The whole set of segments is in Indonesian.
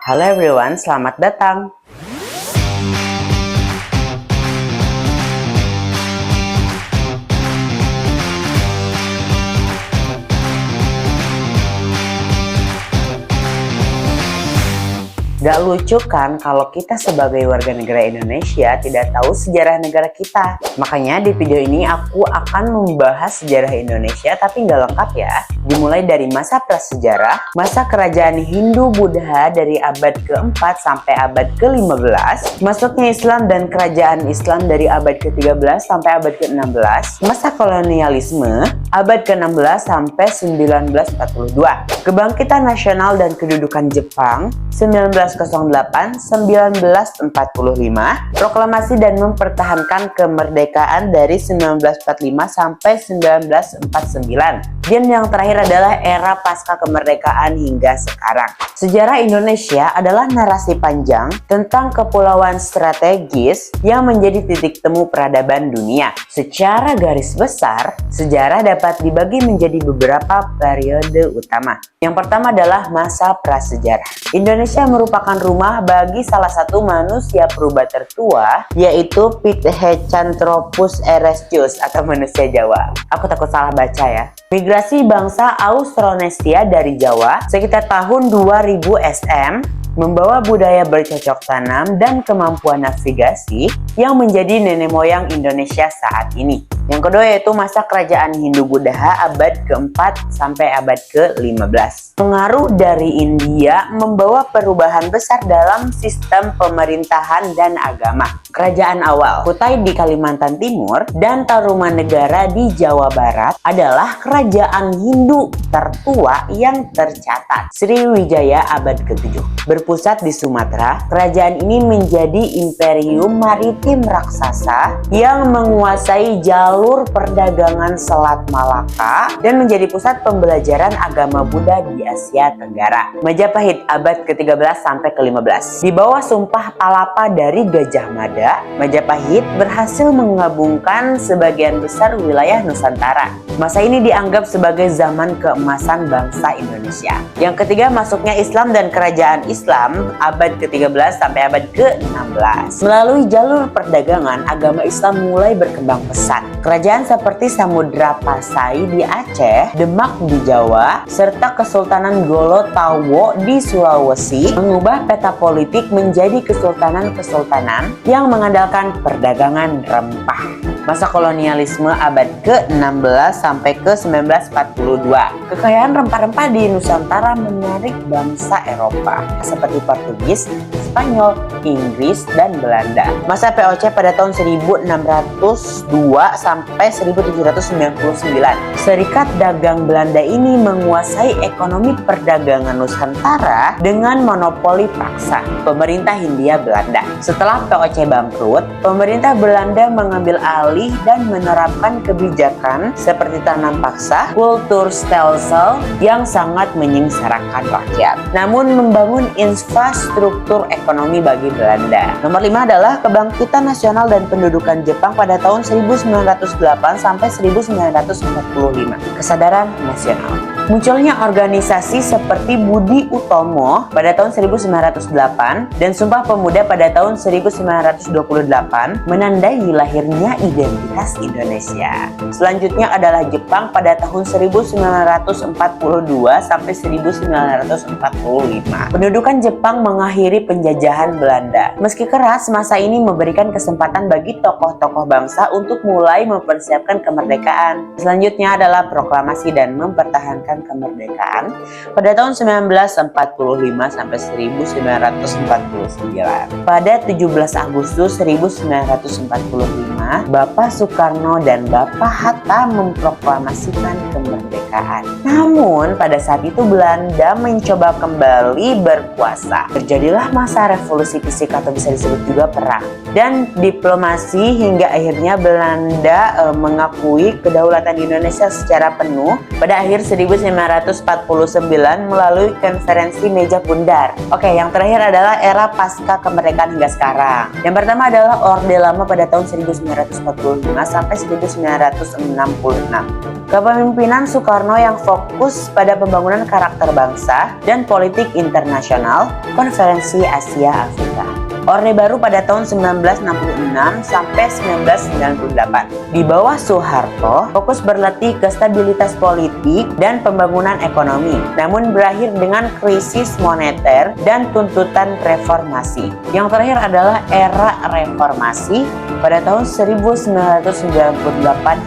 Halo everyone, selamat datang. Gak lucu kan kalau kita sebagai warga negara Indonesia tidak tahu sejarah negara kita. Makanya di video ini aku akan membahas sejarah Indonesia tapi nggak lengkap ya. Dimulai dari masa prasejarah, masa kerajaan Hindu-Buddha dari abad ke-4 sampai abad ke-15, masuknya Islam dan kerajaan Islam dari abad ke-13 sampai abad ke-16, masa kolonialisme abad ke-16 sampai 1942, kebangkitan nasional dan kedudukan Jepang 1908-1945, proklamasi dan mempertahankan kemerdekaan dari 1945 sampai 1949, dan yang terakhir adalah era pasca kemerdekaan hingga sekarang. Sejarah Indonesia adalah narasi panjang tentang kepulauan strategis yang menjadi titik temu peradaban dunia. Secara garis besar, sejarah dapat dibagi menjadi beberapa periode utama. Yang pertama adalah masa prasejarah. Indonesia merupakan rumah bagi salah satu manusia purba tertua, yaitu Pithecanthropus erectus atau manusia Jawa. Aku takut salah baca ya. Migrasi bangsa Austronesia dari Jawa sekitar tahun 2000 SM membawa budaya bercocok tanam dan kemampuan navigasi yang menjadi nenek moyang Indonesia saat ini. Yang kedua yaitu masa kerajaan Hindu-Buddha abad ke-4 sampai abad ke-15. Pengaruh dari India membawa perubahan besar dalam sistem pemerintahan dan agama. Kerajaan awal, Kutai di Kalimantan Timur dan Tarumanegara di Jawa Barat adalah kerajaan Hindu tertua yang tercatat. Sriwijaya abad ke-7. Berpusat di Sumatera, kerajaan ini menjadi imperium maritim raksasa yang menguasai jalur perdagangan Selat Malaka dan menjadi pusat pembelajaran agama Buddha di Asia Tenggara. Majapahit abad ke-13 sampai ke-15. Di bawah sumpah palapa dari Gajah Mada, Majapahit berhasil menggabungkan sebagian besar wilayah Nusantara. Masa ini dianggap sebagai zaman keemasan bangsa Indonesia. Yang ketiga, masuknya Islam dan kerajaan Islam abad ke-13 sampai abad ke-16. Melalui jalur perdagangan, agama Islam mulai berkembang pesat. Kerajaan seperti Samudra Pasai di Aceh, Demak di Jawa, serta Kesultanan Gorontalo di Sulawesi mengubah peta politik menjadi kesultanan-kesultanan yang mengandalkan perdagangan rempah. Masa kolonialisme abad ke-16 sampai ke-1942. Kekayaan rempah-rempah di Nusantara menarik bangsa Eropa seperti Portugis, Spanyol, Inggris, dan Belanda. Masa VOC pada tahun 1602 sampai 1799. Serikat Dagang Belanda ini menguasai ekonomi perdagangan Nusantara dengan monopoli paksa pemerintah Hindia Belanda. Setelah VOC bangkrut, pemerintah Belanda mengambil alih dan menerapkan kebijakan seperti tanam paksa, kultur stelsel yang sangat menyengsarakan rakyat, namun membangun infrastruktur ekonomi bagi Belanda. Nomor 5 adalah kebangkitan nasional dan pendudukan Jepang pada tahun 1908 sampai 1945. Kesadaran nasional. Munculnya organisasi seperti Budi Utomo pada tahun 1908 dan Sumpah Pemuda pada tahun 1928 menandai lahirnya identitas Indonesia. Selanjutnya adalah Jepang pada tahun 1942 sampai 1945. Pendudukan Jepang mengakhiri penjajahan Belanda. Meski keras, masa ini memberikan kesempatan bagi tokoh-tokoh bangsa untuk mulai mempersiapkan kemerdekaan. Selanjutnya adalah proklamasi dan mempertahankan kemerdekaan pada tahun 1945 sampai 1949. Pada 17 Agustus 1945, Bapak Soekarno dan Bapak Hatta memproklamasikan kemerdekaan. Namun pada saat itu Belanda mencoba kembali berkuasa. Terjadilah masa revolusi fisik atau bisa disebut juga perang dan diplomasi hingga akhirnya Belanda mengakui kedaulatan Indonesia secara penuh pada akhir 1945 1549 melalui konferensi meja bundar. Oke, yang terakhir adalah era pasca kemerdekaan hingga sekarang. Yang pertama adalah Orde Lama pada tahun 1945 sampai 1966. Kepemimpinan Soekarno yang fokus pada pembangunan karakter bangsa dan politik internasional, Konferensi Asia Afrika. Orde Baru pada tahun 1966 sampai 1998. Di bawah Soeharto, fokus berlatih ke stabilitas politik dan pembangunan ekonomi, namun berakhir dengan krisis moneter dan tuntutan reformasi. Yang terakhir adalah era reformasi pada tahun 1998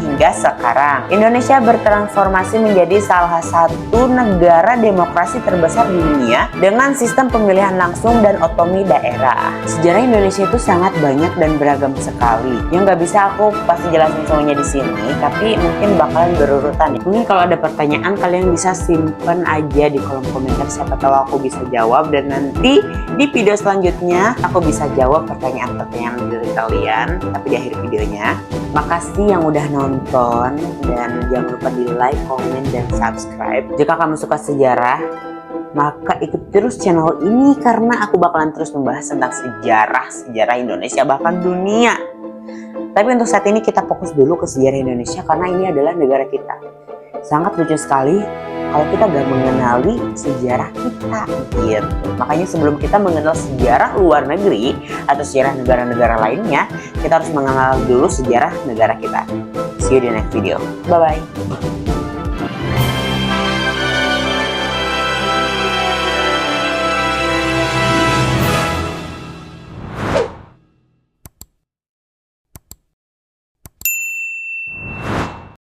hingga sekarang. Indonesia bertransformasi menjadi salah satu negara demokrasi terbesar di dunia dengan sistem pemilihan langsung dan otonomi daerah. Sejarah Indonesia itu sangat banyak dan beragam sekali. Yang nggak bisa aku pasti jelasin semuanya di sini, tapi mungkin bakalan berurutan. Mungkin kalau ada pertanyaan kalian bisa simpen aja di kolom komentar, siapa tahu aku bisa jawab dan nanti di video selanjutnya aku bisa jawab pertanyaan-pertanyaan dari kalian. Tapi di akhir videonya, makasih yang udah nonton dan jangan lupa di like, komen, dan subscribe. Jika kamu suka sejarah, maka ikut terus channel ini karena aku bakalan terus membahas tentang sejarah Indonesia bahkan dunia. Tapi untuk saat ini kita fokus dulu ke sejarah Indonesia karena ini adalah negara kita. Sangat lucu sekali kalau kita gak mengenali sejarah kita gitu. Makanya sebelum kita mengenal sejarah luar negeri atau sejarah negara-negara lainnya, kita harus mengenal dulu sejarah negara kita. See you di next video. Bye bye.